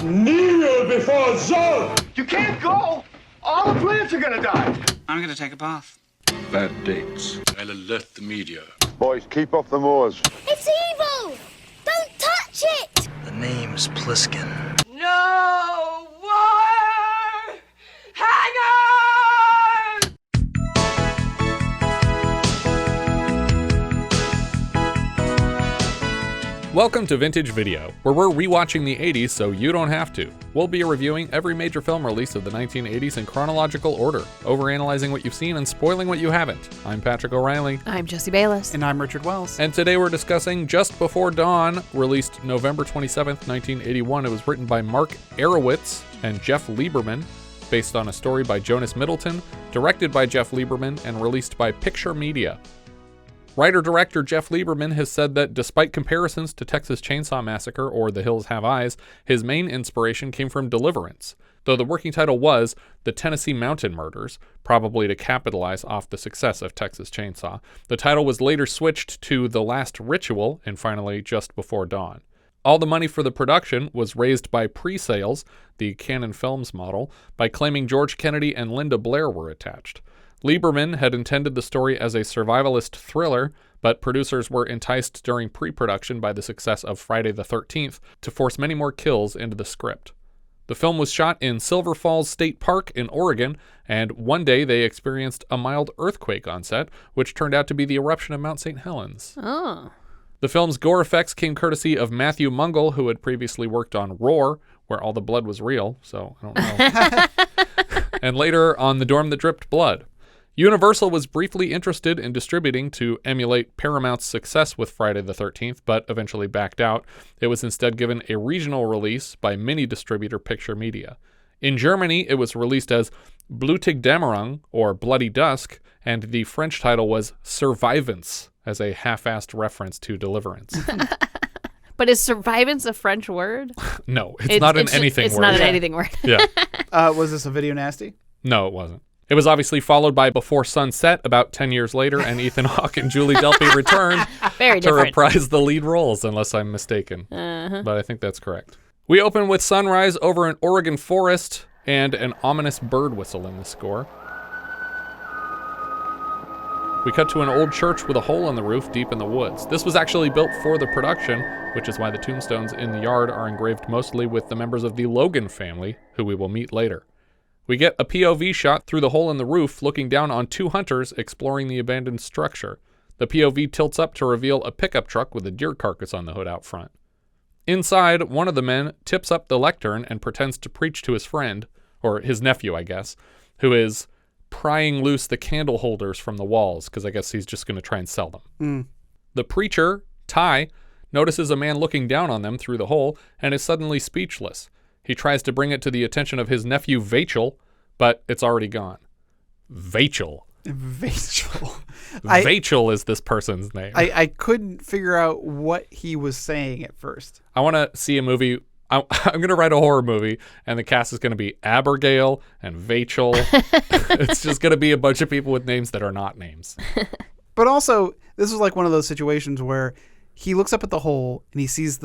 Kneel before Zod! You can't go! All the plants are gonna die! I'm gonna take a bath. Bad dates. I'll alert the media. Boys, keep off the moors. It's evil! Don't touch it! The name's Pliskin. No wire hanger! Welcome to Vintage Video, where we're rewatching the 80s so you don't have to. We'll be reviewing every major film release of the 1980s in chronological order, overanalyzing what you've seen and spoiling what you haven't. I'm Patrick O'Reilly. I'm Jesse Bayless. And I'm Richard Wells. And today we're discussing Just Before Dawn, released November 27th, 1981. It was written by Mark Arywitz and Jeff Lieberman, based on a story by Jonas Middleton, directed by Jeff Lieberman, and released by Picture Media. Writer-director Jeff Lieberman has said that despite comparisons to Texas Chainsaw Massacre or The Hills Have Eyes, his main inspiration came from Deliverance, though the working title was The Tennessee Mountain Murders, probably to capitalize off the success of Texas Chainsaw. The title was later switched to The Last Ritual and finally Just Before Dawn. All the money for the production was raised by pre-sales, the Canon Films model, by claiming George Kennedy and Linda Blair were attached. Lieberman had intended the story as a survivalist thriller, but producers were enticed during pre-production by the success of Friday the 13th to force many more kills into the script. The film was shot in Silver Falls State Park in Oregon, and one day they experienced a mild earthquake on set, which turned out to be the eruption of Mount St. Helens. Oh. The film's gore effects came courtesy of Matthew Mungle, who had previously worked on Roar, where all the blood was real, so I don't know. And later on The Dorm That Dripped Blood. Universal was briefly interested in distributing to emulate Paramount's success with Friday the 13th, but eventually backed out. It was instead given a regional release by mini-distributor Picture Media. In Germany, it was released as Blutige Dämmerung, or Bloody Dusk, and the French title was Survivance, as a half-assed reference to Deliverance. But is survivance a French word? No, it's not an anything word. It's not an anything word. Yeah. Was this a video nasty? No, it wasn't. It was obviously followed by Before Sunset about 10 years later, and Ethan Hawke and Julie Delpy returned to reprise the lead roles, unless I'm mistaken. But I think that's correct. We open with sunrise over an Oregon forest and an ominous bird whistle in the score. We cut to an old church with a hole in the roof deep in the woods. This was actually built for the production, which is why the tombstones in the yard are engraved mostly with the members of the Logan family, who we will meet later. We get a POV shot through the hole in the roof looking down on two hunters exploring the abandoned structure. The POV tilts up to reveal a pickup truck with a deer carcass on the hood out front. Inside, one of the men tips up the lectern and pretends to preach to his friend, or his nephew, I guess, who is prying loose the candle holders from the walls, because I guess he's just going to try and sell them. The preacher, Ty, notices a man looking down on them through the hole and is suddenly speechless. He tries to bring it to the attention of his nephew, Vachel, but it's already gone. Vachel. Vachel is this person's name. I couldn't figure out what he was saying at first. I want to see a movie. I'm going to write a horror movie, and the cast is going to be Abigail and Vachel. It's just going to be a bunch of people with names that are not names. But also, this was like one of those situations where he looks up at the hole and he sees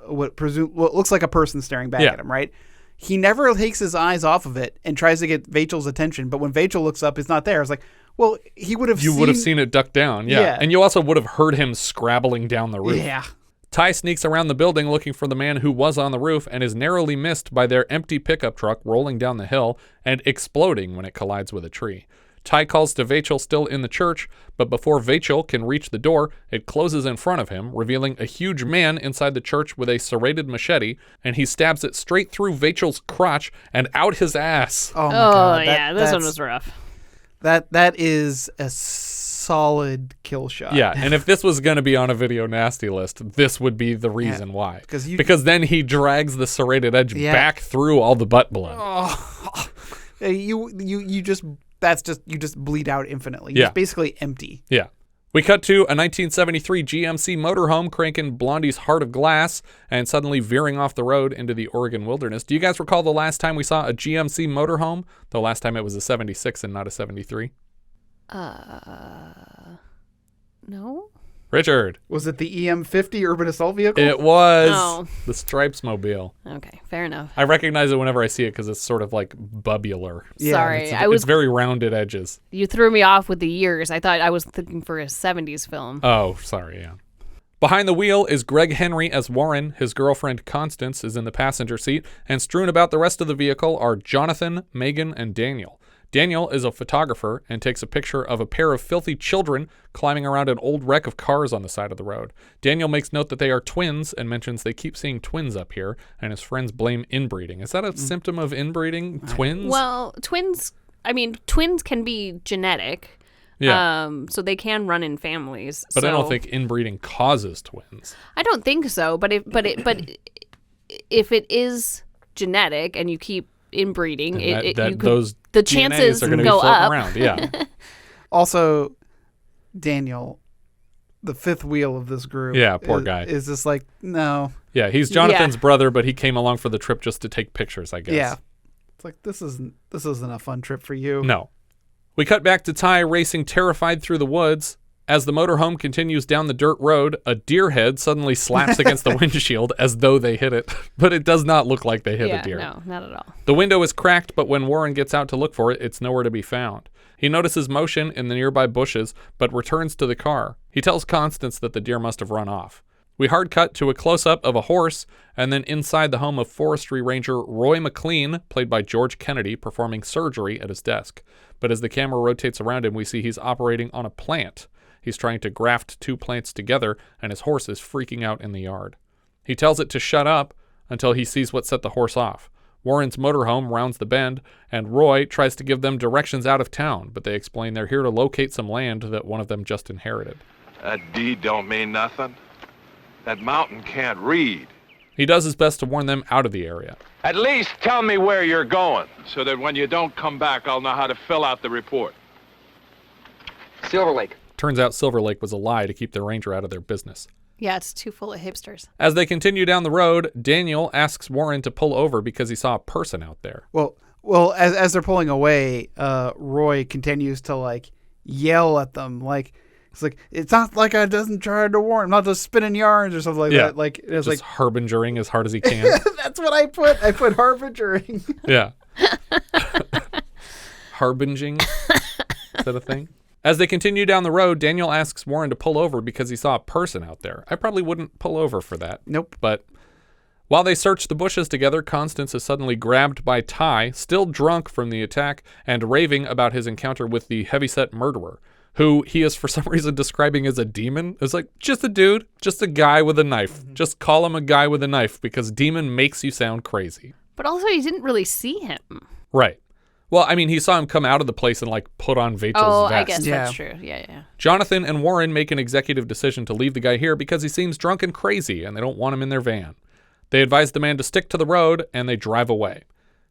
what looks like a person staring back at him, right? He never takes his eyes off of it and tries to get Vachel's attention, but when Vachel looks up, it's not there. It's like, well, he would have would have seen it duck down, yeah. And you also would have heard him scrabbling down the roof. Yeah. Ty sneaks around the building looking for the man who was on the roof and is narrowly missed by their empty pickup truck rolling down the hill and exploding when it collides with a tree. Ty calls to Vachel still in the church, but before Vachel can reach the door, it closes in front of him, revealing a huge man inside the church with a serrated machete, and he stabs it straight through Vachel's crotch and out his ass. Oh, my God. Yeah, this one was rough. That is a solid kill shot. Yeah, and if this was going to be on a video nasty list, this would be the reason why. Because then he drags the serrated edge back through all the butt blood. Oh. You just bleed out infinitely. Yeah. It's basically empty. Yeah. We cut to a 1973 GMC motorhome cranking Blondie's Heart of Glass and suddenly veering off the road into the Oregon wilderness. Do you guys recall the last time we saw a GMC motorhome? The last time it was a 76 and not a 73? No. Richard. Was it the EM50 urban assault vehicle? It was Oh. the Stripes mobile. Okay, fair enough. I recognize it whenever I see it because it's sort of like bubular. Yeah, Sorry, It's very rounded edges. You threw me off with the years. I thought I was thinking for a 70s film. Oh, sorry, yeah. Behind the wheel is Gregg Henry as Warren. His girlfriend Constance is in the passenger seat, and strewn about the rest of the vehicle are Jonathan, Megan, and Daniel. Daniel is a photographer and takes a picture of a pair of filthy children climbing around an old wreck of cars on the side of the road. Daniel makes note that they are twins and mentions they keep seeing twins up here, and his friends blame inbreeding. Is that a symptom of inbreeding? Twins? Well, twins can be genetic. Yeah. So they can run in families. But I so don't think inbreeding causes twins. I don't think so, but if it is genetic and you keep inbreeding, those the DNAs chances are going to go be floating up. around. Yeah. Also, Daniel, the fifth wheel of this group. Yeah, poor guy. Is just like, no. Yeah, he's Jonathan's brother, but he came along for the trip just to take pictures, I guess. Yeah. It's like, this isn't a fun trip for you. No. We cut back to Ty racing terrified through the woods. As the motorhome continues down the dirt road, a deer head suddenly slaps against the windshield as though they hit it, but it does not look like they hit a deer. No, not at all. The window is cracked, but when Warren gets out to look for it, it's nowhere to be found. He notices motion in the nearby bushes, but returns to the car. He tells Constance that the deer must have run off. We hard cut to a close-up of a horse, and then inside the home of forestry ranger Roy McLean, played by George Kennedy, performing surgery at his desk. But as the camera rotates around him, we see he's operating on a plant. He's trying to graft two plants together, and his horse is freaking out in the yard. He tells it to shut up until he sees what set the horse off. Warren's motorhome rounds the bend, and Roy tries to give them directions out of town, but they explain they're here to locate some land that one of them just inherited. That deed don't mean nothing. That mountain can't read. He does his best to warn them out of the area. At least tell me where you're going. So that when you don't come back, I'll know how to fill out the report. Silver Lake. Turns out Silver Lake was a lie to keep the ranger out of their business. Yeah, it's too full of hipsters. As they continue down the road, Daniel asks Warren to pull over because he saw a person out there. Well, as they're pulling away, Roy continues to like yell at them, like it's like it's not like I doesn't try to warn, I'm not just spinning yarns or something like that. Like it's just like harbingering as hard as he can. That's what I put. I put harbingering. Yeah. Harbinging. Is that a thing? As they continue down the road, Daniel asks Warren to pull over because he saw a person out there. I probably wouldn't pull over for that. Nope. But while they search the bushes together, Constance is suddenly grabbed by Ty, still drunk from the attack, and raving about his encounter with the heavyset murderer, who he is for some reason describing as a demon. It's like, just a dude, just a guy with a knife. Just call him a guy with a knife because demon makes you sound crazy. But also, you didn't really see him. Right. Well, I mean, he saw him come out of the place and, like, put on Vachel's vest. I guess that's true. Yeah. Jonathan and Warren make an executive decision to leave the guy here because he seems drunk and crazy, and they don't want him in their van. They advise the man to stick to the road, and they drive away.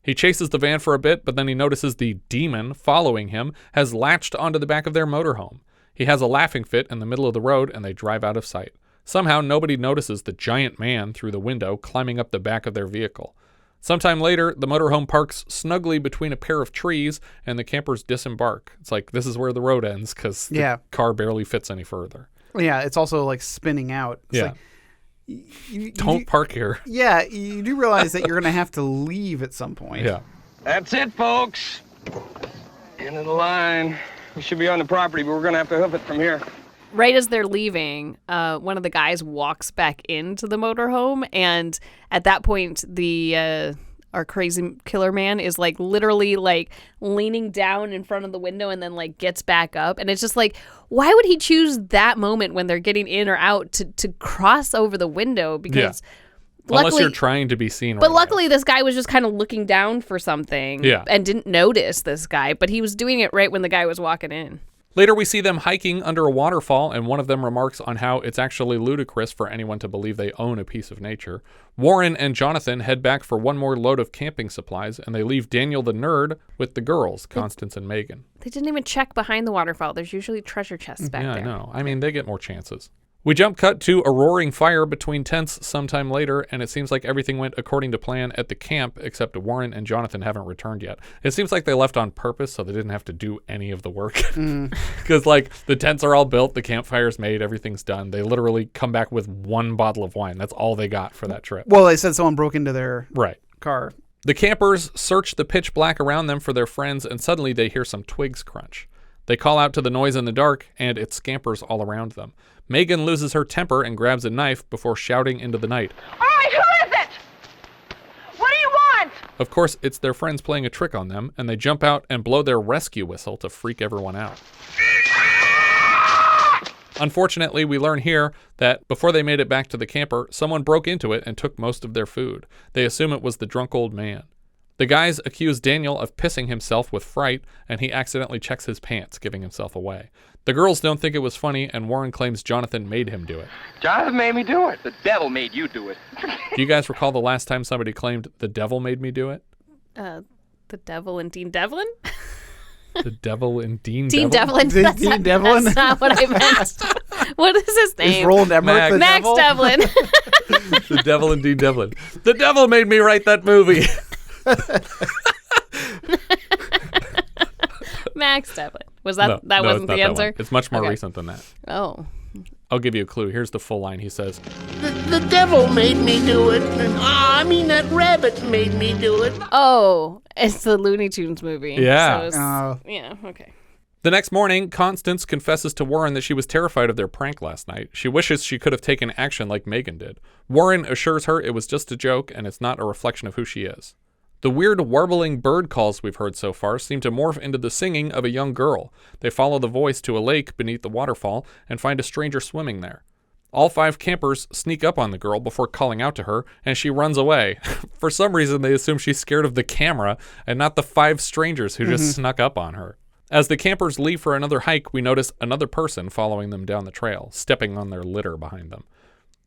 He chases the van for a bit, but then he notices the demon following him has latched onto the back of their motorhome. He has a laughing fit in the middle of the road, and they drive out of sight. Somehow, nobody notices the giant man through the window climbing up the back of their vehicle. Sometime later, the motorhome parks snugly between a pair of trees, and the campers disembark. It's like, this is where the road ends, because the car barely fits any further. Yeah, it's also, like, spinning out. It's like, you don't park here. Yeah, you do realize that you're going to have to leave at some point. Yeah. That's it, folks. End of the line. We should be on the property, but we're going to have to hoof it from here. Right as they're leaving, one of the guys walks back into the motorhome, and at that point, our crazy killer man is like literally like leaning down in front of the window and then like gets back up, and it's just like, why would he choose that moment when they're getting in or out to cross over the window? Because unless you're trying to be seen. But luckily, this guy was just kind of looking down for something, and didn't notice this guy, but he was doing it right when the guy was walking in. Later, we see them hiking under a waterfall, and one of them remarks on how it's actually ludicrous for anyone to believe they own a piece of nature. Warren and Jonathan head back for one more load of camping supplies, and they leave Daniel the nerd with the girls, Constance and Megan. They didn't even check behind the waterfall. There's usually treasure chests back there. Yeah, I know. I mean, they get more chances. We jump cut to a roaring fire between tents sometime later, and it seems like everything went according to plan at the camp, except Warren and Jonathan haven't returned yet. It seems like they left on purpose so they didn't have to do any of the work. Because, like, the tents are all built, the campfire's made, everything's done. They literally come back with 1 bottle of wine. That's all they got for that trip. Well, they said someone broke into their car. The campers search the pitch black around them for their friends, and suddenly they hear some twigs crunch. They call out to the noise in the dark, and it scampers all around them. Megan loses her temper and grabs a knife before shouting into the night. All right, who is it? What do you want? Of course, it's their friends playing a trick on them, and they jump out and blow their rescue whistle to freak everyone out. Unfortunately, we learn here that before they made it back to the camper, someone broke into it and took most of their food. They assume it was the drunk old man. The guys accuse Daniel of pissing himself with fright, and he accidentally checks his pants, giving himself away. The girls don't think it was funny, and Warren claims Jonathan made him do it. Jonathan made me do it. The devil made you do it. Do you guys recall the last time somebody claimed the devil made me do it? The devil and Dean Devlin? The devil and Dean Devlin? Dean Devlin? That's not what I meant. What is his name? Is Roland Emmerich the Max devil? Devlin. The devil and Dean Devlin. The devil made me write that movie. Max Devlin. Was that No, that no, wasn't it's not the that answer? one. It's much more Okay. recent than that. Oh. I'll give you a clue. Here's the full line. He says, The devil made me do it. And, that rabbit made me do it. Oh, it's the Looney Tunes movie. Yeah. So it's, Oh. yeah, okay. The next morning, Constance confesses to Warren that she was terrified of their prank last night. She wishes she could have taken action like Megan did. Warren assures her it was just a joke and it's not a reflection of who she is. The weird warbling bird calls we've heard so far seem to morph into the singing of a young girl. They follow the voice to a lake beneath the waterfall and find a stranger swimming there. All 5 campers sneak up on the girl before calling out to her, and she runs away. For some reason, they assume she's scared of the camera and not the 5 strangers who just snuck up on her. As the campers leave for another hike, we notice another person following them down the trail, stepping on their litter behind them.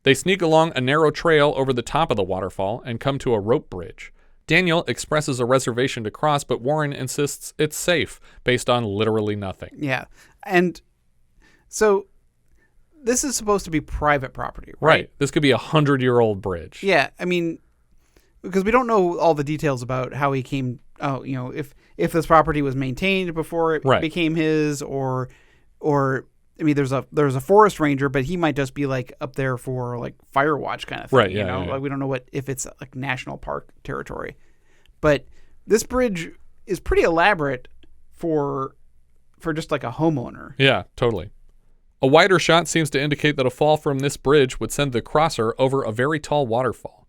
They sneak along a narrow trail over the top of the waterfall and come to a rope bridge. Daniel expresses a reservation to cross, but Warren insists it's safe, based on literally nothing. Yeah. And so this is supposed to be private property, right? This could be a 100-year-old bridge. Yeah. I mean, because we don't know all the details about how he came, if this property was maintained before it became his, or I mean, there's a forest ranger, but he might just be like up there for like fire watch kind of thing. Right, you know, yeah. like we don't know if it's like national park territory, but this bridge is pretty elaborate for just like a homeowner. Yeah, totally. A wider shot seems to indicate that a fall from this bridge would send the crosser over a very tall waterfall.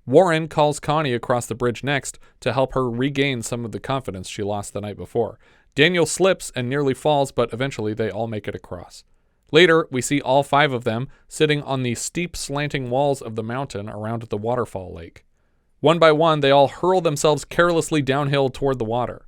Warren calls Connie across the bridge next to help her regain some of the confidence she lost the night before. Daniel slips and nearly falls, but eventually they all make it across. Later, we see all 5 of them sitting on the steep slanting walls of the mountain around the waterfall lake. One by one, they all hurl themselves carelessly downhill toward the water.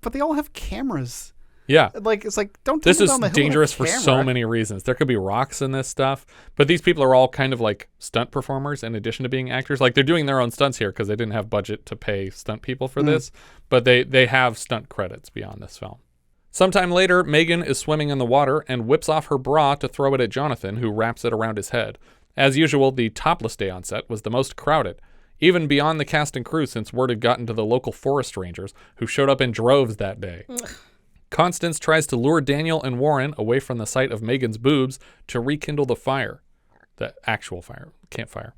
But they all have cameras. Yeah. Like, it's like, don't This tumble is down the hill dangerous with a for so camera. many reasons. There could be rocks in this stuff, but these people are all kind of like stunt performers in addition to being actors. Like, they're doing their own stunts here because they didn't have budget to pay stunt people for this, but they have stunt credits beyond this film. Sometime later, Megan is swimming in the water and whips off her bra to throw it at Jonathan, who wraps it around his head. As usual, the topless day on set was the most crowded, even beyond the cast and crew, since word had gotten to the local forest rangers, who showed up in droves that day. Constance tries to lure Daniel and Warren away from the sight of Megan's boobs to rekindle the fire. The actual fire, campfire.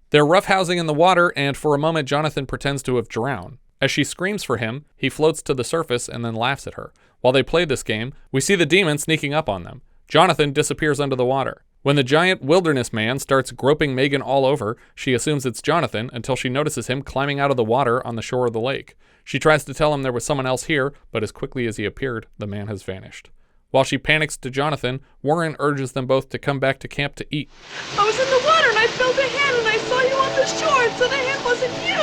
They're roughhousing in the water, and for a moment, Jonathan pretends to have drowned. As she screams for him, he floats to the surface and then laughs at her. While they play this game, we see the demon sneaking up on them. Jonathan disappears under the water. When the giant wilderness man starts groping Megan all over, she assumes it's Jonathan until she notices him climbing out of the water on the shore of the lake. She tries to tell him there was someone else here, but as quickly as he appeared, the man has vanished. While she panics to Jonathan, Warren urges them both to come back to camp to eat. I was in the water and I felt a hand and I saw you on the shore, and so the hand wasn't you.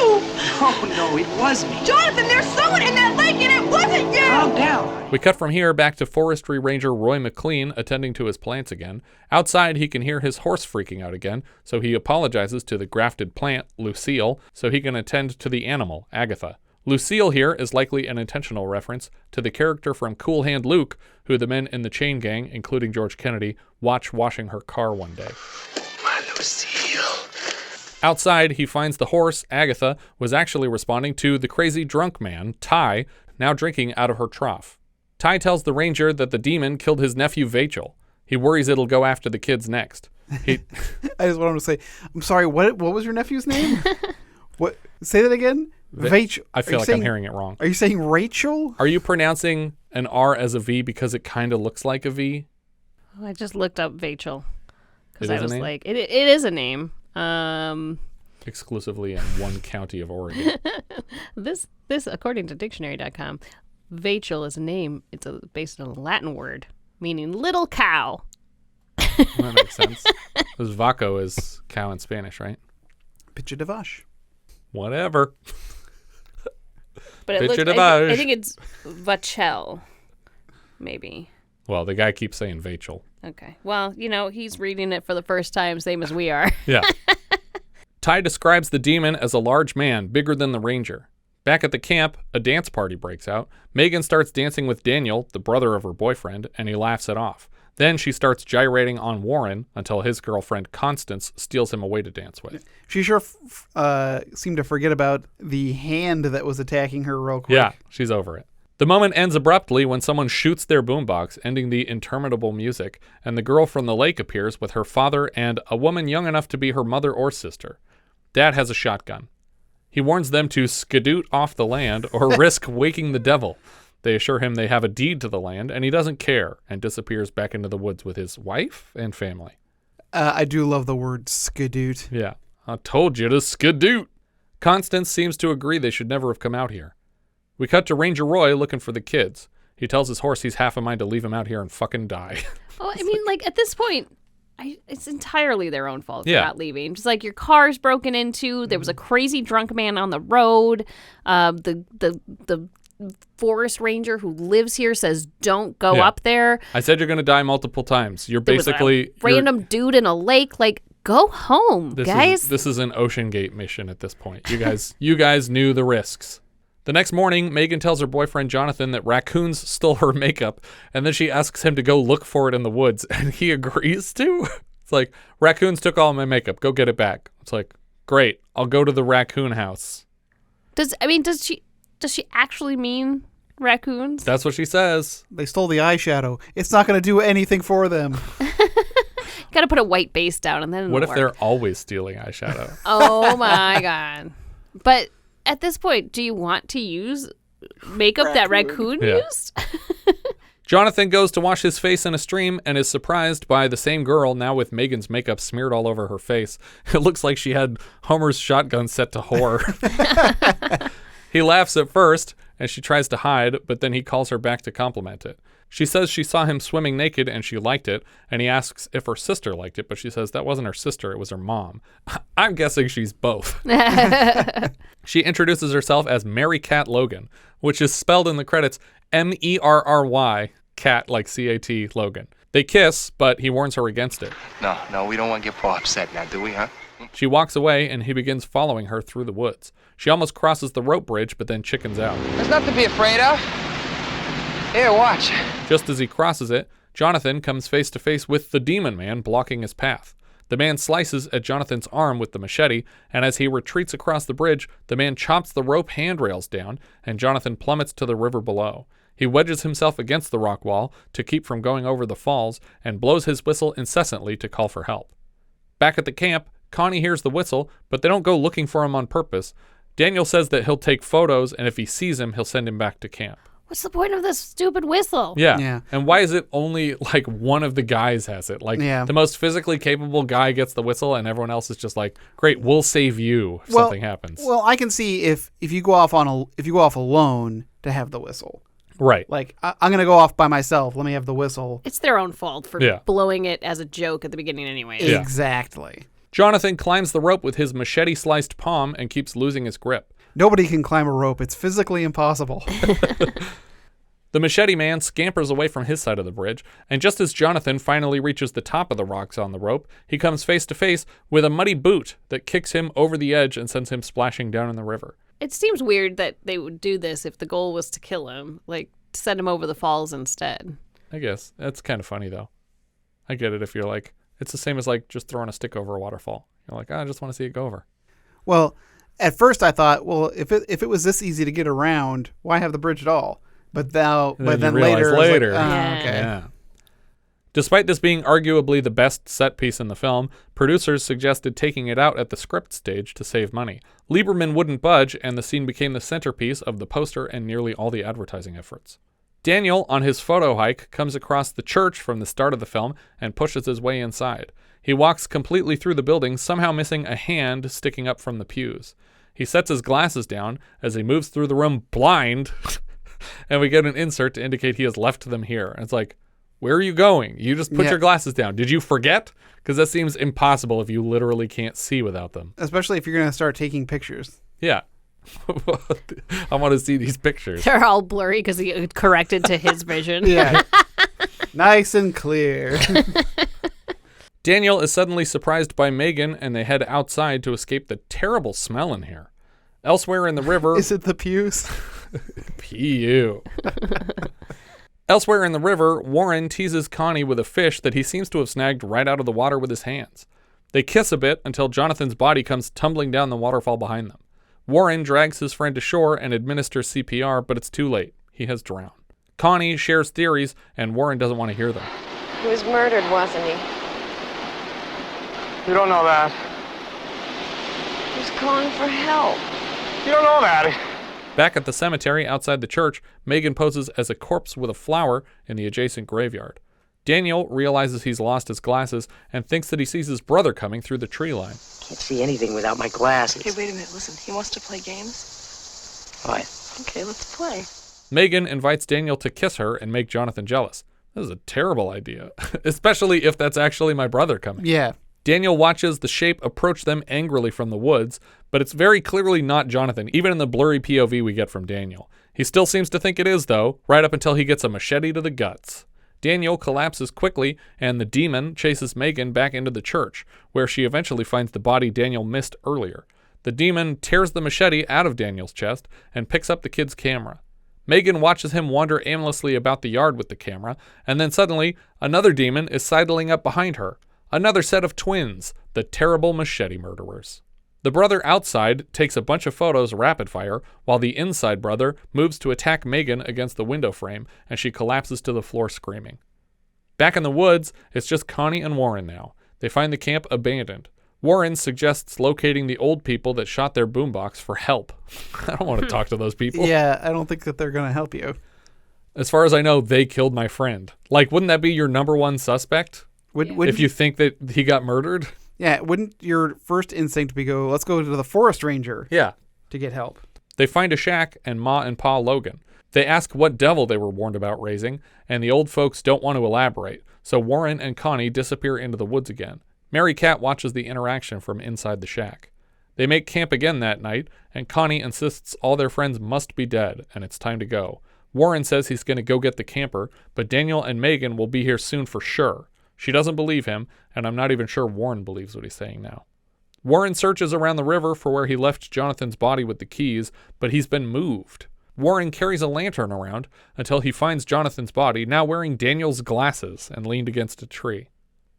Oh, no, it was me. Jonathan, there's someone in that lake and it wasn't you. Calm down. We cut from here back to forestry ranger Roy McLean attending to his plants again. Outside, he can hear his horse freaking out again, so he apologizes to the grafted plant, Lucille, so he can attend to the animal, Agatha. Lucille here is likely an intentional reference to the character from Cool Hand Luke, who the men in the chain gang, including George Kennedy, watch washing her car one day. My Lucille. Outside, he finds the horse, Agatha, was actually responding to the crazy drunk man, Ty, now drinking out of her trough. Ty tells the ranger that the demon killed his nephew Vachel. He worries it'll go after the kids next. I just want him to say, I'm sorry, what was your nephew's name? What? Say that again? Vachel. I feel like I'm hearing it wrong. Are you saying Rachel? Are you pronouncing an R as a V because it kind of looks like a V? Oh, I just looked up Vachel because It I is a was name? like, it is a name. Exclusively in one county of Oregon. This according to dictionary.com, Vachel is a name. It's based on a Latin word meaning little cow. That makes sense. Because vaco is cow in Spanish, right? Pitcha de vache. Whatever. But it Pitcha looked, de I vache. think it's Vachel, maybe. Well, the guy keeps saying Vachel. Okay. Well, he's reading it for the first time, same as we are. Yeah. Ty describes the demon as a large man, bigger than the ranger. Back at the camp, a dance party breaks out. Megan starts dancing with Daniel, the brother of her boyfriend, and he laughs it off. Then she starts gyrating on Warren until his girlfriend, Constance, steals him away to dance with. She sure seemed to forget about the hand that was attacking her real quick. Yeah, she's over it. The moment ends abruptly when someone shoots their boombox, ending the interminable music, and the girl from the lake appears with her father and a woman young enough to be her mother or sister. Dad has a shotgun. He warns them to skedoot off the land or risk waking the devil. They assure him they have a deed to the land, and he doesn't care, and disappears back into the woods with his wife and family. I do love the word skedoot. Yeah, I told you to skedoot. Constance seems to agree they should never have come out here. We cut to Ranger Roy looking for the kids. He tells his horse he's half a mind to leave him out here and fucking die. Well, I mean, like, at this point, it's entirely their own fault for Yeah. not leaving. Just like your car's broken into, there was a crazy drunk man on the road. The forest ranger who lives here says don't go Yeah. up there. I said you're going to die multiple times. You're There was basically... a random dude in a lake. Like, go home, guys. This is an Ocean Gate mission at this point. You guys knew the risks. The next morning, Megan tells her boyfriend Jonathan that raccoons stole her makeup, and then she asks him to go look for it in the woods, and he agrees to. It's like, raccoons took all my makeup. Go get it back. It's like, great. I'll go to the raccoon house. Does she actually mean raccoons? That's what she says. They stole the eyeshadow. It's not going to do anything for them. Got to put a white base down, and then What if it'll they're work. always stealing eyeshadow? Oh my god! But at this point, do you want to use makeup that raccoon Yeah. used? Jonathan goes to wash his face in a stream and is surprised by the same girl, now with Megan's makeup smeared all over her face. It looks like she had Homer's shotgun set to whore. He laughs at first, and she tries to hide, but then he calls her back to compliment it. She says she saw him swimming naked and she liked it, and he asks if her sister liked it, but she says that wasn't her sister, it was her mom. I'm guessing she's both. She introduces herself as Mary Cat Logan, which is spelled in the credits Merry, cat like C-A-T, Logan. They kiss, but he warns her against it. No, we don't want to get Paul upset now, do we, huh? She walks away, and he begins following her through the woods. She almost crosses the rope bridge, but then chickens out. There's nothing to be afraid of. Here, watch. Just as he crosses it, Jonathan comes face to face with the demon man blocking his path. The man slices at Jonathan's arm with the machete, and as he retreats across the bridge, the man chops the rope handrails down, and Jonathan plummets to the river below. He wedges himself against the rock wall to keep from going over the falls, and blows his whistle incessantly to call for help. Back at the camp, Connie hears the whistle, but they don't go looking for him on purpose. Daniel says that he'll take photos, and if he sees him, he'll send him back to camp. What's the point of this stupid whistle? Yeah. And why is it only like one of the guys has it? Like the most physically capable guy gets the whistle and everyone else is just like, great, we'll save you if something happens. Well, I can see if you go off alone to have the whistle. Right. Like, I'm going to go off by myself. Let me have the whistle. It's their own fault for blowing it as a joke at the beginning anyway. Yeah. Exactly. Jonathan climbs the rope with his machete-sliced palm and keeps losing his grip. Nobody can climb a rope. It's physically impossible. The machete man scampers away from his side of the bridge, and just as Jonathan finally reaches the top of the rocks on the rope, he comes face to face with a muddy boot that kicks him over the edge and sends him splashing down in the river. It seems weird that they would do this if the goal was to kill him, like send him over the falls instead. I guess. That's kind of funny, though. I get it if you're like, it's the same as like just throwing a stick over a waterfall. You're like, I just want to see it go over. Well, at first I thought, well, if it was this easy to get around, why have the bridge at all? But then later, later. Like, Yeah. okay. Yeah. Despite this being arguably the best set piece in the film, producers suggested taking it out at the script stage to save money. Lieberman wouldn't budge, and the scene became the centerpiece of the poster and nearly all the advertising efforts. Daniel, on his photo hike, comes across the church from the start of the film and pushes his way inside. He walks completely through the building, somehow missing a hand sticking up from the pews. He sets his glasses down as he moves through the room blind, and we get an insert to indicate he has left them here. And it's like, where are you going? You just put your glasses down. Did you forget? Because that seems impossible if you literally can't see without them. Especially if you're going to start taking pictures. Yeah. I want to see these pictures. They're all blurry because he corrected to his vision. Yeah. Nice and clear. Daniel is suddenly surprised by Megan, and they head outside to escape the terrible smell in here. Elsewhere in the river... Is it the pews? P.U. Elsewhere in the river, Warren teases Connie with a fish that he seems to have snagged right out of the water with his hands. They kiss a bit until Jonathan's body comes tumbling down the waterfall behind them. Warren drags his friend to shore and administers CPR, but it's too late. He has drowned. Connie shares theories, and Warren doesn't want to hear them. He was murdered, wasn't he? You don't know that. He was calling for help. You don't know that. Back at the cemetery outside the church, Megan poses as a corpse with a flower in the adjacent graveyard. Daniel realizes he's lost his glasses and thinks that he sees his brother coming through the tree line. Can't see anything without my glasses. Hey, wait a minute. Listen, he wants to play games. What? Okay, let's play. Megan invites Daniel to kiss her and make Jonathan jealous. This is a terrible idea, especially if that's actually my brother coming. Yeah. Daniel watches the shape approach them angrily from the woods, but it's very clearly not Jonathan, even in the blurry POV we get from Daniel. He still seems to think it is, though, right up until he gets a machete to the guts. Daniel collapses quickly, and the demon chases Megan back into the church, where she eventually finds the body Daniel missed earlier. The demon tears the machete out of Daniel's chest and picks up the kid's camera. Megan watches him wander aimlessly about the yard with the camera, and then suddenly, another demon is sidling up behind her. Another set of twins, the terrible machete murderers. The brother outside takes a bunch of photos rapid fire, while the inside brother moves to attack Megan against the window frame, and she collapses to the floor screaming. Back in the woods, it's just Connie and Warren now. They find the camp abandoned. Warren suggests locating the old people that shot their boombox for help. I don't want to talk to those people. Yeah, I don't think that they're going to help you. As far as I know, they killed my friend. Like, wouldn't that be your number one suspect? If you think that he got murdered? Yeah, wouldn't your first instinct be let's go to the forest ranger to get help? They find a shack and Ma and Pa Logan. They ask what devil they were warned about raising, and the old folks don't want to elaborate, so Warren and Connie disappear into the woods again. Mary Cat watches the interaction from inside the shack. They make camp again that night, and Connie insists all their friends must be dead, and it's time to go. Warren says he's going to go get the camper, but Daniel and Megan will be here soon for sure. She doesn't believe him, and I'm not even sure Warren believes what he's saying now. Warren searches around the river for where he left Jonathan's body with the keys, but he's been moved. Warren carries a lantern around until he finds Jonathan's body, now wearing Daniel's glasses and leaned against a tree.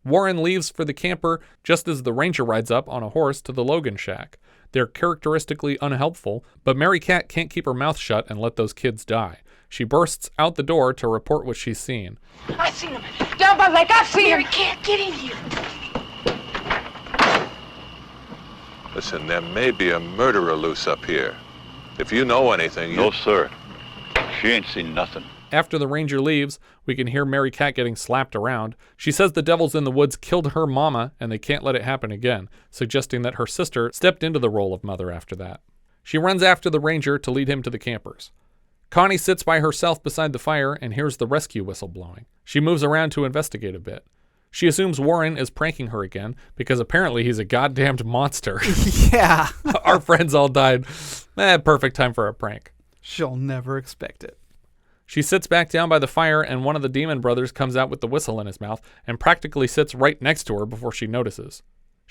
Warren leaves for the camper just as the ranger rides up on a horse to the Logan shack. They're characteristically unhelpful, but Mary Cat can't keep her mouth shut and let those kids die. She bursts out the door to report what she's seen. I seen him. Down by the lake. I see him. Mary can't get in here. Listen, there may be a murderer loose up here. If you know anything, No, sir. She ain't seen nothing. After the ranger leaves, we can hear Mary Cat getting slapped around. She says the devils in the woods killed her mama and they can't let it happen again, suggesting that her sister stepped into the role of mother after that. She runs after the ranger to lead him to the campers. Connie sits by herself beside the fire and hears the rescue whistle blowing. She moves around to investigate a bit. She assumes Warren is pranking her again because apparently he's a goddamned monster. Yeah. Our friends all died. Perfect time for a prank. She'll never expect it. She sits back down by the fire and one of the demon brothers comes out with the whistle in his mouth and practically sits right next to her before she notices.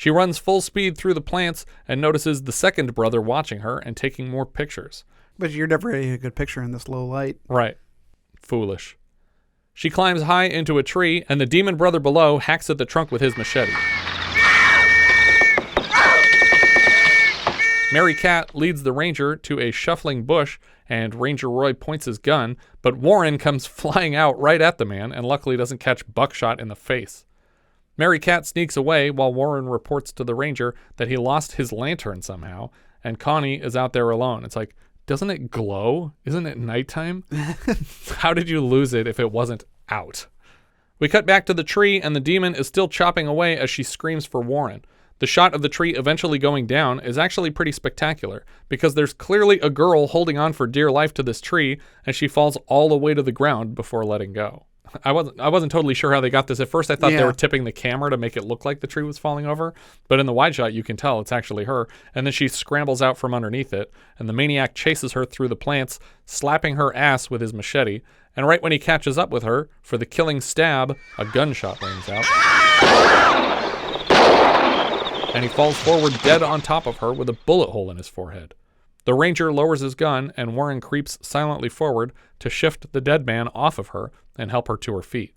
She runs full speed through the plants and notices the second brother watching her and taking more pictures. But you're never getting a good picture in this low light. Right. Foolish. She climbs high into a tree, and the demon brother below hacks at the trunk with his machete. Mary Cat leads the ranger to a shuffling bush, and Ranger Roy points his gun, but Warren comes flying out right at the man and luckily doesn't catch buckshot in the face. Mary Cat sneaks away while Warren reports to the ranger that he lost his lantern somehow, and Connie is out there alone. It's like, doesn't it glow? Isn't it nighttime? How did you lose it if it wasn't out? We cut back to the tree, and the demon is still chopping away as she screams for Warren. The shot of the tree eventually going down is actually pretty spectacular, because there's clearly a girl holding on for dear life to this tree as she falls all the way to the ground before letting go. I wasn't totally sure how they got this. At first I thought they were tipping the camera to make it look like the tree was falling over, but in the wide shot you can tell it's actually her, and then she scrambles out from underneath it, and the maniac chases her through the plants, slapping her ass with his machete, and right when he catches up with her for the killing stab, a gunshot rings out. And he falls forward dead on top of her with a bullet hole in his forehead. The ranger lowers his gun, and Warren creeps silently forward to shift the dead man off of her and help her to her feet.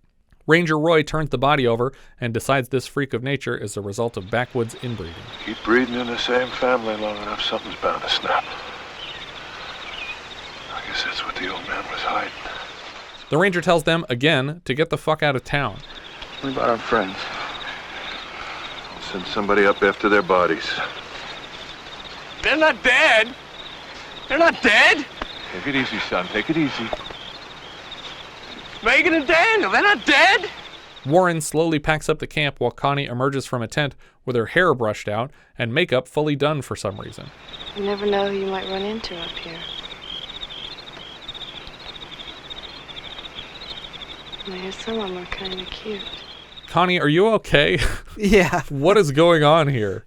Ranger Roy turns the body over and decides this freak of nature is the result of backwoods inbreeding. Keep breeding in the same family long enough, something's bound to snap. I guess that's what the old man was hiding. The ranger tells them again to get the fuck out of town. What about our friends? I'll send somebody up after their bodies. They're not dead. They're not dead. Take it easy, son. Take it easy. Megan and Daniel, they're not dead. Warren slowly packs up the camp while Connie emerges from a tent with her hair brushed out and makeup fully done for some reason. You never know who you might run into up here. I hear some of them are kind of cute. Connie, are you okay? Yeah. What is going on here?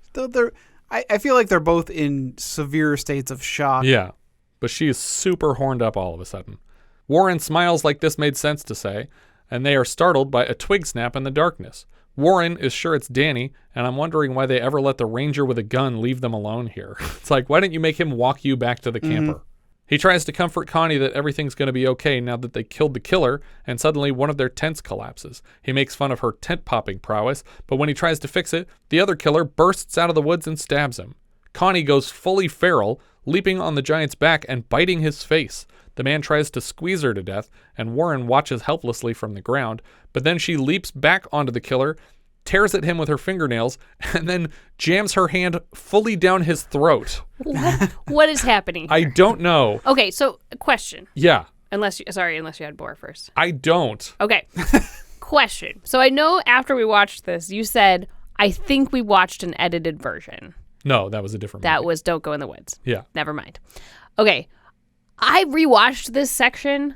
I feel like they're both in severe states of shock. Yeah, but she is super horned up all of a sudden. Warren smiles like this made sense to say, and they are startled by a twig snap in the darkness. Warren is sure it's Danny, and I'm wondering why they ever let the ranger with a gun leave them alone here. It's like, why didn't you make him walk you back to the camper? He tries to comfort Connie that everything's going to be okay now that they killed the killer, and suddenly one of their tents collapses. He makes fun of her tent-popping prowess, but when he tries to fix it, the other killer bursts out of the woods and stabs him. Connie goes fully feral, leaping on the giant's back and biting his face. The man tries to squeeze her to death, and Warren watches helplessly from the ground, but then she leaps back onto the killer, tears at him with her fingernails, and then jams her hand fully down his throat. What is happening here? I don't know. Okay, so a question. Yeah. Unless you had Bora first. I don't. Okay. Question. So I know after we watched this, you said, I think we watched an edited version. No, that was a different That movie. was Don't Go in the Woods. Yeah. Never mind. Okay. I rewatched this section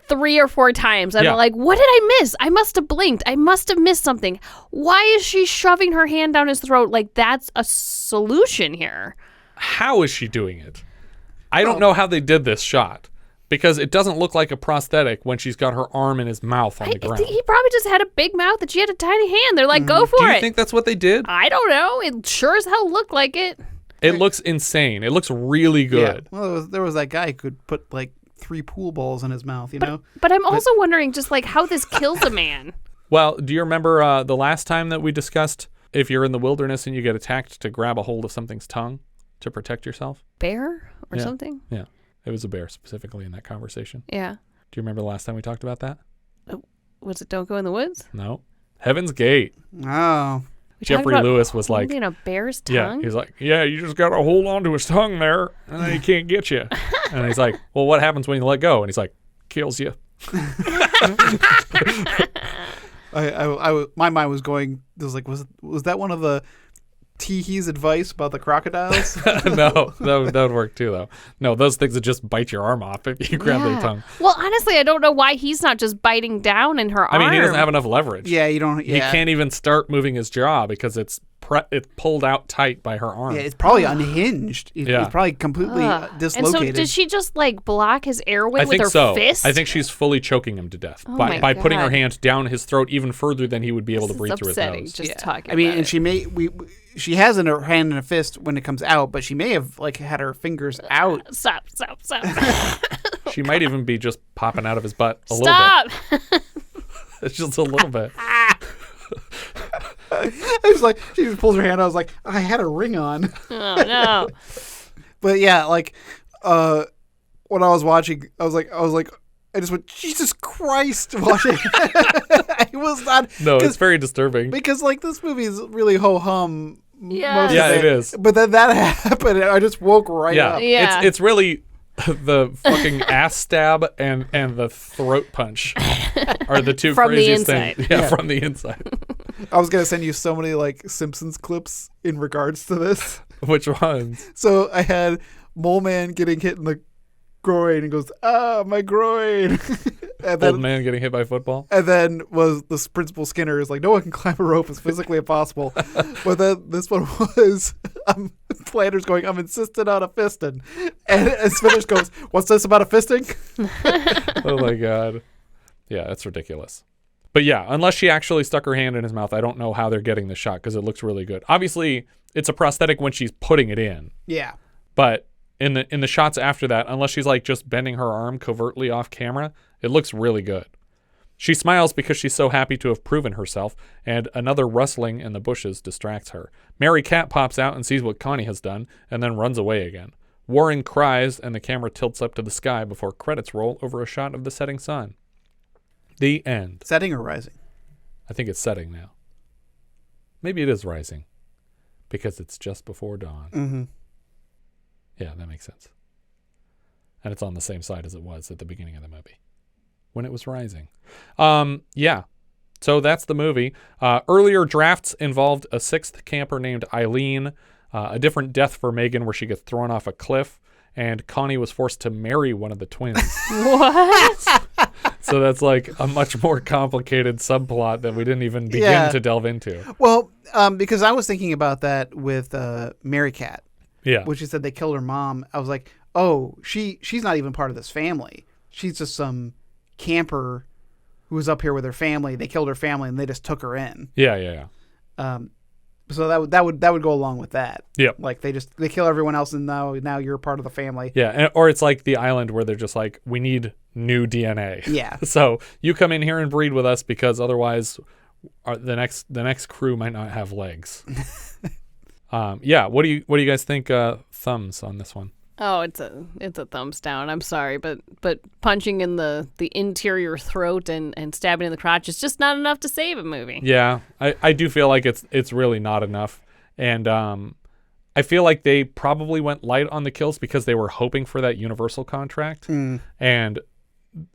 3 or 4 times. And I'm like, what did I miss? I must have blinked. I must have missed something. Why is she shoving her hand down his throat? Like, that's a solution here. How is she doing it? I don't know how they did this shot, because it doesn't look like a prosthetic when she's got her arm in his mouth on the ground. He probably just had a big mouth and she had a tiny hand. They're like, go for it. Do you think that's what they did? I don't know. It sure as hell looked like it. It looks insane. It looks really good. Yeah. Well, there was that guy who could put like 3 pool balls in his mouth, you know? But I'm also wondering just like how this kills a man. Well, do you remember the last time that we discussed if you're in the wilderness and you get attacked to grab a hold of something's tongue to protect yourself? Bear or something? Yeah. It was a bear specifically in that conversation. Yeah. Do you remember the last time we talked about that? Was it Don't Go in the Woods? No. Heaven's Gate. Oh. Jeffrey Lewis was like, holding a bear's tongue? Yeah, he's like, yeah, you just got to hold on to his tongue there, and then he can't get you. And he's like, well, what happens when you let go? And he's like, kills you. My mind was going. It was like, was that one of the Teehee's advice about the crocodiles? No, that would work too, though. No, those things would just bite your arm off if you grab their tongue. Well, honestly, I don't know why he's not just biting down in her arm. I mean, he doesn't have enough leverage. Yeah, you don't. Yeah. He can't even start moving his jaw because it's it's pulled out tight by her arm. Yeah, it's probably unhinged. It's probably completely dislocated. And so did she just like block his airway with her so. fist? I think she's fully choking him to death by putting her hand down his throat even further than he would be able to breathe through his nose. Just talking. I mean, and she has in her hand and a fist when it comes out, but she may have like had her fingers out. Stop. She might even be just popping out of his butt a little bit. It's just a little bit. I was like, she just pulls her hand out. I was like, I had a ring on. Oh no. But yeah, like when I was watching, I was like, I just went, Jesus Christ, watching. I was not. No, it's very disturbing because like this movie is really ho hum. Yeah, it is. But then that happened, and I just woke right up. Yeah, it's really the fucking ass stab and the throat punch are the two from craziest the inside. things. Yeah, from the inside. I was gonna send you so many like Simpsons clips in regards to this. Which ones? So I had Mole Man getting hit in the groin and goes, my groin. And then, old man getting hit by a football. And then was this Principal Skinner is like, no one can climb a rope. It's physically impossible. But then this one was Flanders going, I'm insistent on a fisting. And Smithers goes, what's this about a fisting? Oh my God. Yeah, that's ridiculous. But yeah, unless she actually stuck her hand in his mouth, I don't know how they're getting the shot because it looks really good. Obviously, it's a prosthetic when she's putting it in. Yeah. But in the shots after that, unless she's like just bending her arm covertly off camera, it looks really good. She smiles because she's so happy to have proven herself, and another rustling in the bushes distracts her. Mary Cat pops out and sees what Connie has done, and then runs away again. Warren cries, and the camera tilts up to the sky before credits roll over a shot of the setting sun. The end. Setting or rising? I think it's setting now. Maybe it is rising, because it's just before dawn. Mm-hmm. Yeah, that makes sense. And it's on the same side as it was at the beginning of the movie when it was rising. Yeah. So that's the movie. Earlier drafts involved a sixth camper named Eileen, a different death for Megan where she gets thrown off a cliff, and Connie was forced to marry one of the twins. What? So that's like a much more complicated subplot that we didn't even begin to delve into. Well, because I was thinking about that with Mary Cat. Yeah. Which is that they killed her mom. I was like, oh, she's not even part of this family. She's just some camper who was up here with her family. They killed her family and they just took her in. Yeah. So that would go along with that. Yep. Like they kill everyone else and now you're part of the family. Yeah, or it's like the island where they're just like, we need new DNA. Yeah. So you come in here and breed with us because otherwise the next crew might not have legs. Yeah, what do you guys think? Thumbs on this one? Oh, it's a thumbs down. I'm sorry, but punching in the interior throat and stabbing in the crotch is just not enough to save a movie. Yeah, I do feel like it's really not enough, and I feel like they probably went light on the kills because they were hoping for that Universal contract, and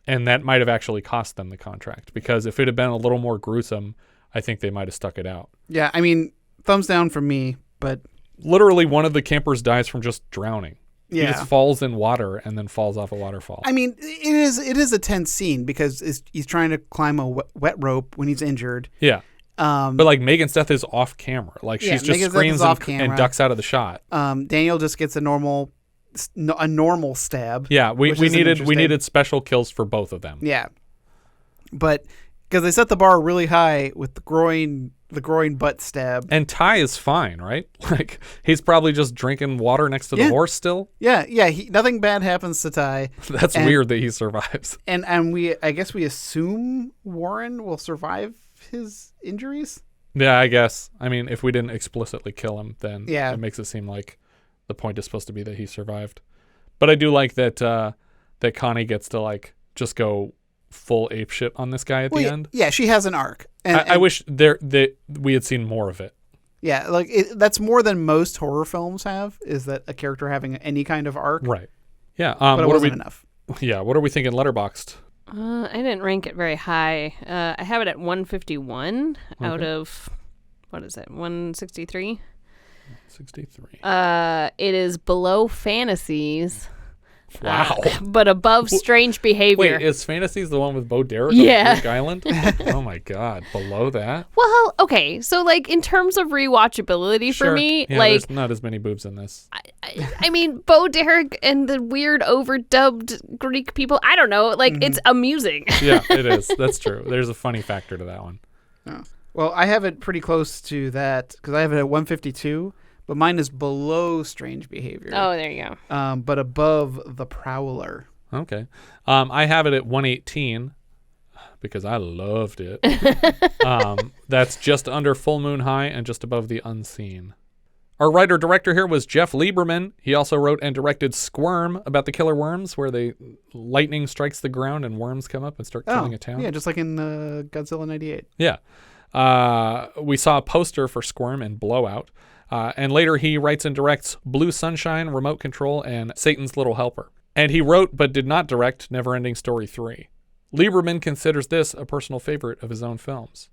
that might have actually cost them the contract because if it had been a little more gruesome, I think they might have stuck it out. Yeah, I mean, thumbs down from me. But literally one of the campers dies from just drowning. Yeah. He just falls in water and then falls off a waterfall. I mean, it is a tense scene because he's trying to climb a wet rope when he's injured. Yeah. But like Megan's death is off camera. Like she's just screams and ducks out of the shot. Daniel just gets a normal stab. Yeah, we needed special kills for both of them. Yeah. But because they set the bar really high with the groin butt stab. And Ty is fine, right? Like he's probably just drinking water next to the horse still. Yeah. Nothing bad happens to Ty. That's weird that he survives. And I guess we assume Warren will survive his injuries. Yeah, I guess. I mean, if we didn't explicitly kill him, then it makes it seem like the point is supposed to be that he survived. But I do like that Connie gets to like just go full ape shit on this guy at the end. Yeah, she has an arc. And I wish we had seen more of it. Yeah, like that's more than most horror films have, is that a character having any kind of arc. Right. Yeah. But it wasn't enough. Yeah. What are we thinking Letterboxd? I didn't rank it very high. I have it at 151 out of, what is it, 163? 63. It is below Fantasies Wow. But above strange behavior. Wait, is Fantasies the one with Bo Derek Yeah. on Greek Island? Oh my God. Below that? Well, okay. So, like, in terms of rewatchability for me, yeah, like, there's not as many boobs in this. I mean, Bo Derek and the weird overdubbed Greek people, I don't know. Like, it's amusing. Yeah, it is. That's true. There's a funny factor to that one. Oh. Well, I have it pretty close to that because I have it at 152, but mine is below strange behavior. Oh, there you go. But above the Prowler. Okay. I have it at 118 because I loved it. That's just under Full Moon High and just above The Unseen. Our writer-director here was Jeff Lieberman. He also wrote and directed Squirm, about the killer worms, where lightning strikes the ground and worms come up and start killing a town. Yeah, just like in Godzilla 98. Yeah. We saw a poster for Squirm in Blowout. And later he writes and directs Blue Sunshine, Remote Control, and Satan's Little Helper. And he wrote but did not direct Neverending Story 3. Lieberman considers this a personal favorite of his own films.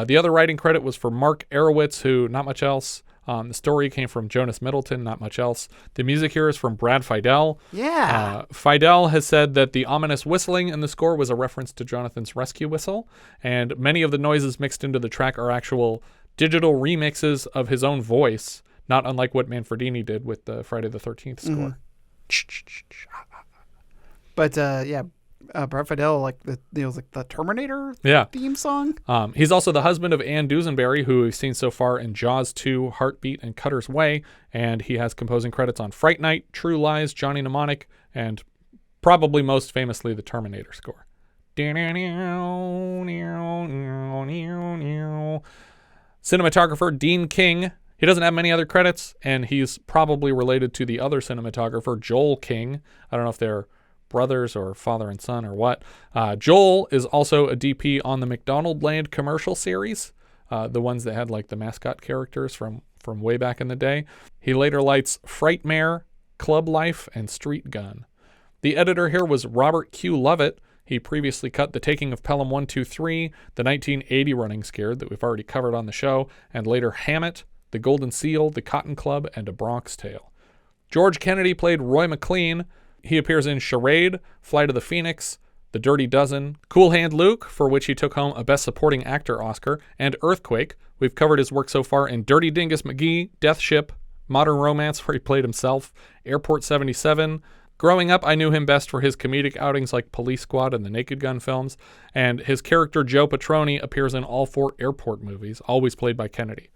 The other writing credit was for Mark Arywitz, who, not much else. The story came from Jonas Middleton, not much else. The music here is from Brad Fidel. Yeah. Fidel has said that the ominous whistling in the score was a reference to Jonathan's rescue whistle, and many of the noises mixed into the track are actual digital remixes of his own voice, not unlike what Manfredini did with the Friday the 13th score. But Brad Fidel, like the Terminator theme song. He's also the husband of Ann Dusenberry, who we've seen so far in Jaws 2, Heartbeat, and Cutter's Way, and he has composing credits on Fright Night, True Lies, Johnny Mnemonic, and probably most famously the Terminator score. Cinematographer Dean King. He doesn't have many other credits, and he's probably related to the other cinematographer, Joel King. I don't know if they're brothers or father and son or what. Joel is also a DP on the McDonaldland commercial series, the ones that had like the mascot characters from way back in the day. He later lights Frightmare, Club Life, and Street Gun. The editor here was Robert Q. Lovett. He previously cut The Taking of Pelham 123, the 1980 Running Scared that we've already covered on the show, and later Hammett, The Golden Seal, The Cotton Club, and A Bronx Tale. George Kennedy played Roy McLean. He appears in Charade, Flight of the Phoenix, The Dirty Dozen, Cool Hand Luke, for which he took home a Best Supporting Actor Oscar, and Earthquake. We've covered his work so far in Dirty Dingus McGee, Death Ship, Modern Romance, where he played himself, Airport 77. Growing up, I knew him best for his comedic outings like Police Squad and the Naked Gun films, and his character Joe Petroni appears in all 4 Airport movies, always played by Kennedy.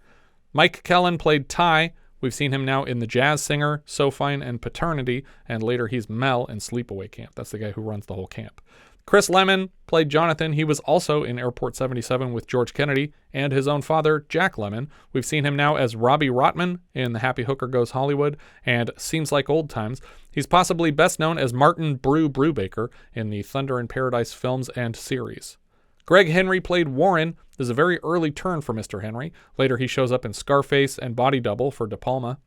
Mike Kellin played Ty. We've seen him now in The Jazz Singer, So Fine, and Paternity, and later he's Mel in Sleepaway Camp. That's the guy who runs the whole camp. Chris Lemmon played Jonathan. He was also in Airport 77 with George Kennedy and his own father, Jack Lemmon. We've seen him now as Robbie Rotman in The Happy Hooker Goes Hollywood and Seems Like Old Times. He's possibly best known as Martin Brubaker in the Thunder in Paradise films and series. Gregg Henry played Warren. This is a very early turn for Mr. Henry. Later he shows up in Scarface and Body Double for De Palma.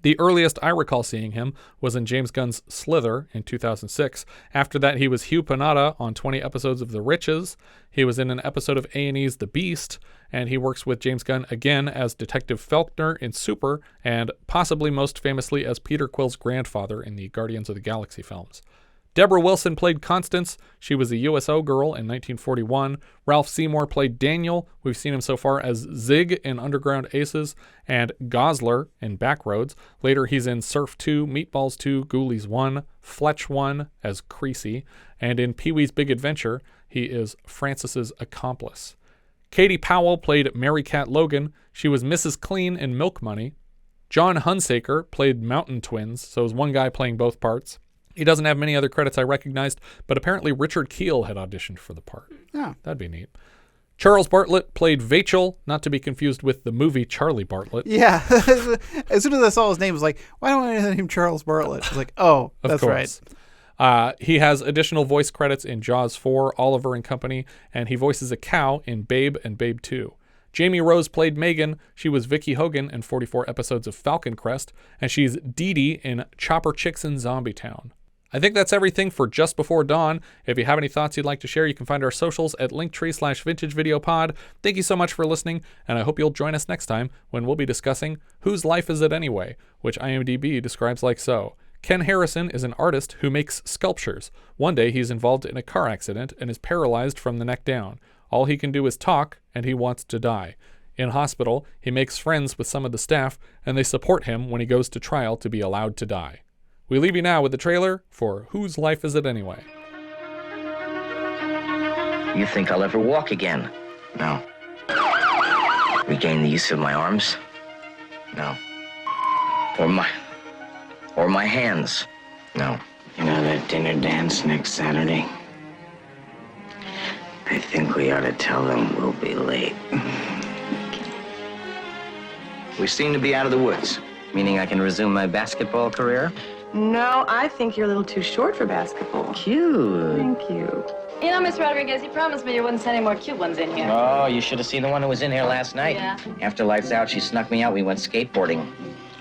The earliest I recall seeing him was in James Gunn's Slither in 2006. After that, he was Hugh Panada on 20 episodes of The Riches. He was in an episode of A&E's The Beast, and he works with James Gunn again as Detective Faulkner in Super, and possibly most famously as Peter Quill's grandfather in the Guardians of the Galaxy films. Deborah Wilson played Constance. She was a USO girl in 1941. Ralph Seymour played Daniel. We've seen him so far as Zig in Underground Aces and Gosler in Backroads. Later he's in Surf 2, Meatballs 2, Ghoulies 1, Fletch 1 as Creasy, and in Pee-wee's Big Adventure, he is Francis's accomplice. Katie Powell played Mary Cat Logan. She was Mrs. Clean in Milk Money. John Hunsaker played Mountain Twins, so it was one guy playing both parts. He doesn't have many other credits I recognized, but apparently Richard Kiel had auditioned for the part. Oh. That'd be neat. Charles Bartlett played Vachel, not to be confused with the movie Charlie Bartlett. Yeah. As soon as I saw his name, I was like, why don't I know the name Charles Bartlett? I was like, oh, that's right. He has additional voice credits in Jaws 4, Oliver and Company, and he voices a cow in Babe and Babe 2. Jamie Rose played Megan. She was Vicky Hogan in 44 episodes of Falcon Crest, and she's Dee Dee in Chopper Chicks in Zombie Town. I think that's everything for Just Before Dawn. If you have any thoughts you'd like to share, you can find our socials at linktree/vintagevideopod. Thank you so much for listening, and I hope you'll join us next time when we'll be discussing Whose Life Is It Anyway, which IMDb describes like so. Ken Harrison is an artist who makes sculptures. One day he's involved in a car accident and is paralyzed from the neck down. All he can do is talk, and he wants to die. In hospital, he makes friends with some of the staff, and they support him when he goes to trial to be allowed to die. We leave you now with the trailer for Whose Life Is It Anyway? You think I'll ever walk again? No. Regain the use of my arms? No. Or my hands? No. You know that dinner dance next Saturday? I think we ought to tell them we'll be late. We seem to be out of the woods, meaning I can resume my basketball career? No, I think you're a little too short for basketball. Cute. Thank you. You know, Miss Rodriguez, you promised me you wouldn't send any more cute ones in here. Oh, you should have seen the one who was in here last night. Yeah. After lights out, she snuck me out. We went skateboarding.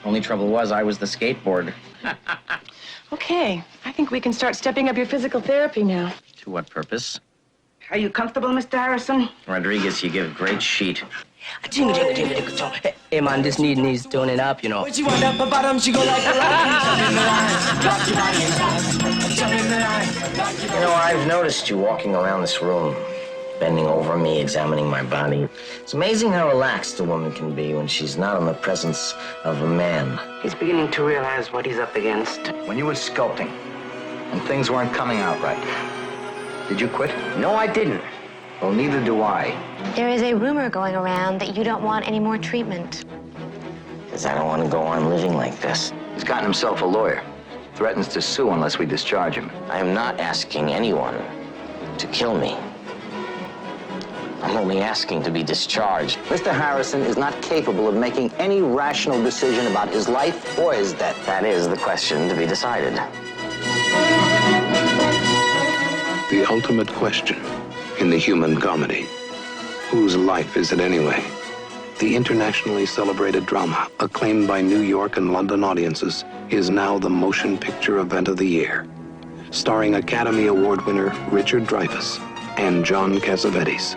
Only trouble was I was the skateboard. Okay, I think we can start stepping up your physical therapy now. To what purpose? Are you comfortable, Mr. Harrison? Rodriguez, you give great sheet. Hey, man, this needs toning up, you know. When she wind up her bottom, she go like a You know, I've noticed you walking around this room, bending over me, examining my body. It's amazing how relaxed a woman can be when she's not in the presence of a man. He's beginning to realize what he's up against. When you were sculpting and things weren't coming out right, did you quit? No, I didn't. Well, neither do I. There is a rumor going around that you don't want any more treatment. Because I don't want to go on living like this. He's gotten himself a lawyer. Threatens to sue unless we discharge him. I am not asking anyone to kill me. I'm only asking to be discharged. Mr. Harrison is not capable of making any rational decision about his life or his death. That is the question to be decided. The ultimate question in the human comedy. Whose life is it anyway? The internationally celebrated drama, acclaimed by New York and London audiences, is now the motion picture event of the year. Starring Academy Award winner Richard Dreyfuss and John Cassavetes.